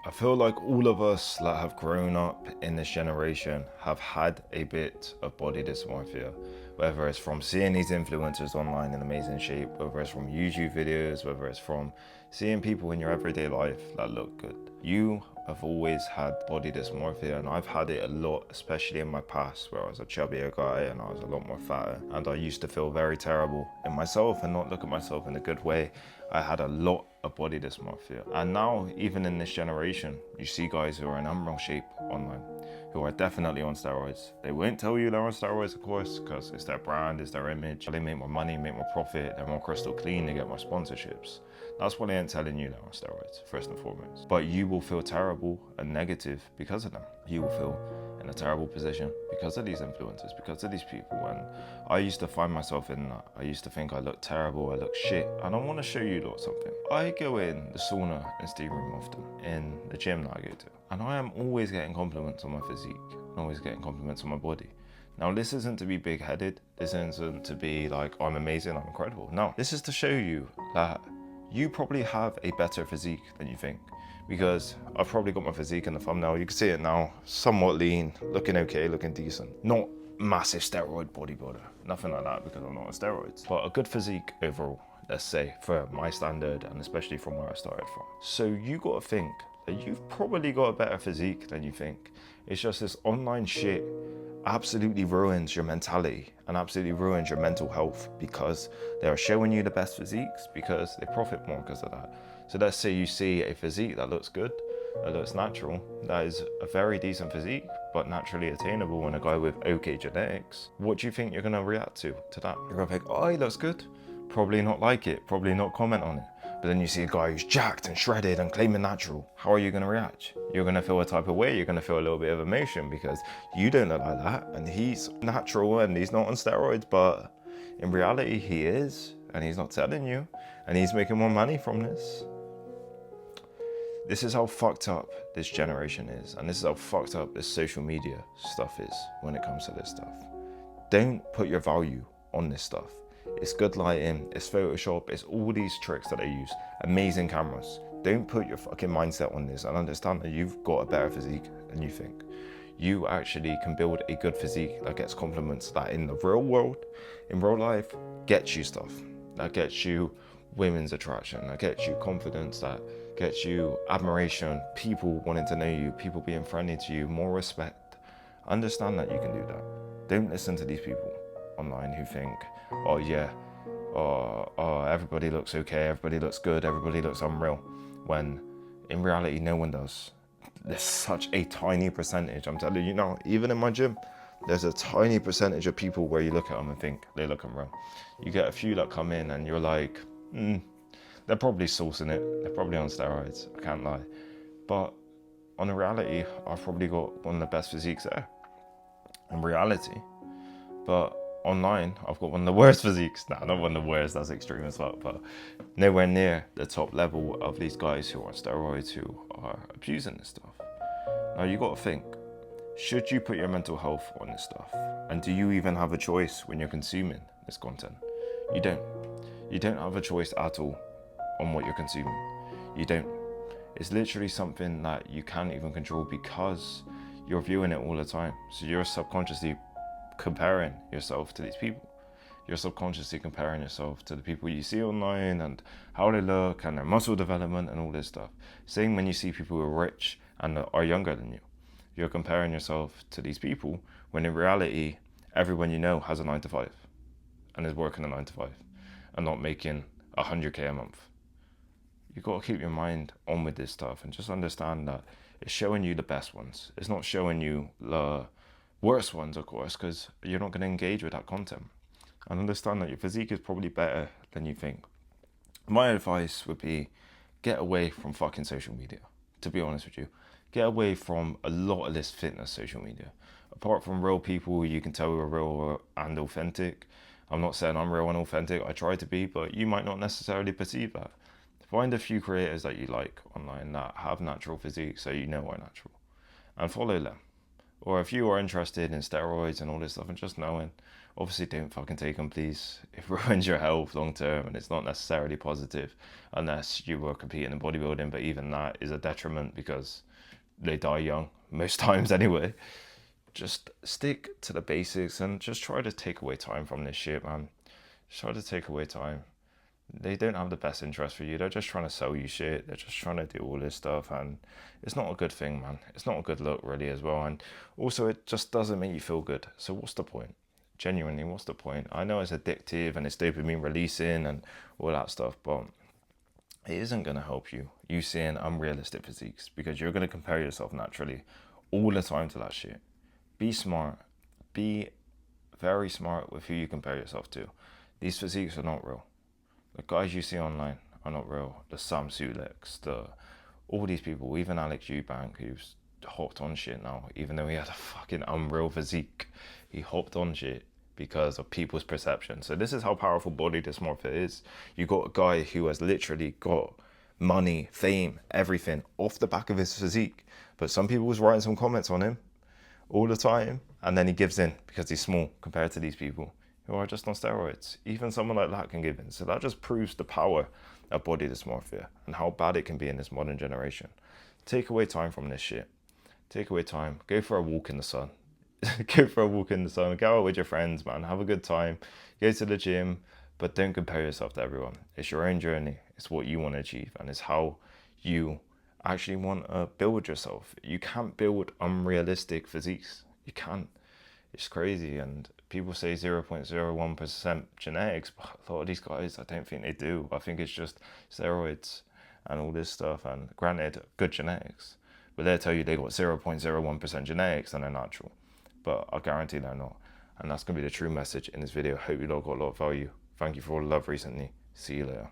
I feel like all of us that have grown up in this generation have had a bit of body dysmorphia, whether it's from seeing these influencers online in amazing shape, whether it's from YouTube videos, whether it's from seeing people in your everyday life that look good. You have always had body dysmorphia, and I've had it a lot, especially in my past where I was a chubbier guy and I was a lot more fatter, and I used to feel very terrible in myself and not look at myself in a good way. I had a lot of body dysmorphia, and now even in this generation you see guys who are in unreal shape online who are definitely on steroids. They won't tell you they're on steroids, of course, because it's their brand, it's their image. They make more money, make more profit, they're more crystal clean, they get more sponsorships. That's why they ain't telling you they're on steroids, first and foremost. But you will feel terrible and negative because of them. You will feel in a terrible position because of these influencers, because of these people. And I used to find myself in that. I used to think I looked terrible, I looked shit. And I want to show you lot something. I go in the sauna and steam room often, in the gym that I go to. And I am always getting compliments on my physique. I'm always getting compliments on my body. Now, this isn't to be big-headed. This isn't to be like, I'm amazing, I'm incredible. No, this is to show you that you probably have a better physique than you think. Because I've probably got my physique in the thumbnail. You can see it now, somewhat lean, looking okay, looking decent. Not massive steroid bodybuilder, nothing like that, because I'm not on steroids. But a good physique overall, let's say, for my standard, and especially from where I started from. So you gotta think that you've probably got a better physique than you think. It's just this online shit absolutely ruins your mentality and absolutely ruins your mental health, because they are showing you the best physiques because they profit more because of that. So let's say you see a physique that looks good, that looks natural, that is a very decent physique, but naturally attainable, and a guy with okay genetics. What do you think you're gonna react to that? You're gonna think, oh, he looks good. Probably not like it, probably not comment on it. But then you see a guy who's jacked and shredded and claiming natural. How are you gonna react? You're gonna feel a type of way, you're gonna feel a little bit of emotion because you don't look like that, and he's natural and he's not on steroids, but in reality he is, and he's not telling you, and he's making more money from this. This is how fucked up this generation is, and this is how fucked up this social media stuff is when it comes to this stuff. Don't put your value on this stuff. It's good lighting, it's Photoshop, it's all these tricks that they use. Amazing cameras. Don't put your fucking mindset on this and understand that you've got a better physique than you think. You actually can build a good physique that gets compliments, that in the real world, in real life, gets you stuff. That gets you women's attraction, that gets you confidence, that gets you admiration, people wanting to know you, people being friendly to you, more respect. Understand that you can do that. Don't listen to these people online who think, oh yeah, everybody looks okay, everybody looks good, everybody looks unreal, when in reality no one does. There's such a tiny percentage, I'm telling you now, even in my gym, there's a tiny percentage of people where you look at them and think they look unreal. You get a few that come in and you're like, they're probably saucing it, they're probably on steroids, I can't lie. But on the reality, I've probably got one of the best physiques there, in reality. But online, I've got one of the worst physiques. Nah, not one of the worst, that's extreme as fuck, but nowhere near the top level of these guys who are on steroids, who are abusing this stuff. Now you gotta think, should you put your mental health on this stuff? And do you even have a choice when you're consuming this content? You don't. You don't have a choice at all on what you're consuming. You don't. It's literally something that you can't even control because you're viewing it all the time. So you're subconsciously comparing yourself to these people. You're subconsciously comparing yourself to the people you see online and how they look and their muscle development and all this stuff. Same when you see people who are rich and are younger than you. You're comparing yourself to these people when in reality, everyone you know has a 9 to 5 and is working a 9 to 5 and not making 100k a month. You've got to keep your mind on with this stuff and just understand that it's showing you the best ones. It's not showing you the worst ones, of course, because you're not going to engage with that content. And understand that your physique is probably better than you think. My advice would be get away from fucking social media, to be honest with you. Get away from a lot of this fitness social media. Apart from real people, you can tell we're real and authentic. I'm not saying I'm real and authentic, I try to be, but you might not necessarily perceive that. Find a few creators that you like online that have natural physiques, so you know are natural, and follow them. Or if you are interested in steroids and all this stuff and just knowing, Obviously, don't fucking take them, please. It ruins your health long term, and it's not necessarily positive unless you were competing in bodybuilding. But even that is a detriment because they die young most times anyway. Just stick to the basics and just try to take away time from this shit, man. Just try to take away time. They don't have the best interest for you. They're just trying to sell you shit. They're just trying to do all this stuff, and it's not a good thing, man. It's not a good look, really, as well. And also, it just doesn't make you feel good. So what's the point? Genuinely, what's the point? I know it's addictive and it's dopamine releasing and all that stuff, but it isn't going to help you seeing unrealistic physiques, because you're going to compare yourself naturally all the time to that shit. Be smart. Be very smart with who you compare yourself to. These physiques are not real. The guys you see online are not real. The Sam Suleks, all these people, even Alex Eubank, who's hopped on shit now, even though he had a fucking unreal physique, he hopped on shit because of people's perception. So this is how powerful body dysmorphia is. You got a guy who has literally got money, fame, everything off the back of his physique, but some people was writing some comments on him all the time, and then he gives in because he's small compared to these people who are just on steroids. Even someone like that can give in. So that just proves the power of body dysmorphia and how bad it can be in this modern generation. Take away time from this shit. Take away time. Go for a walk in the sun. Go for a walk in the sun. Go out with your friends, man. Have a good time. Go to the gym, but don't compare yourself to everyone. It's your own journey. It's what you want to achieve, and it's how you actually want to build yourself. You can't build unrealistic physiques. You can't. It's crazy. And people say 0.01% genetics, but a lot of these guys, I don't think they do. I think it's just steroids and all this stuff, and granted, good genetics, but they'll tell you they got 0.01% genetics and they're natural, but I guarantee they're not. And that's going to be the true message in this video. Hope you all got a lot of value. Thank you for all the love recently. See you later.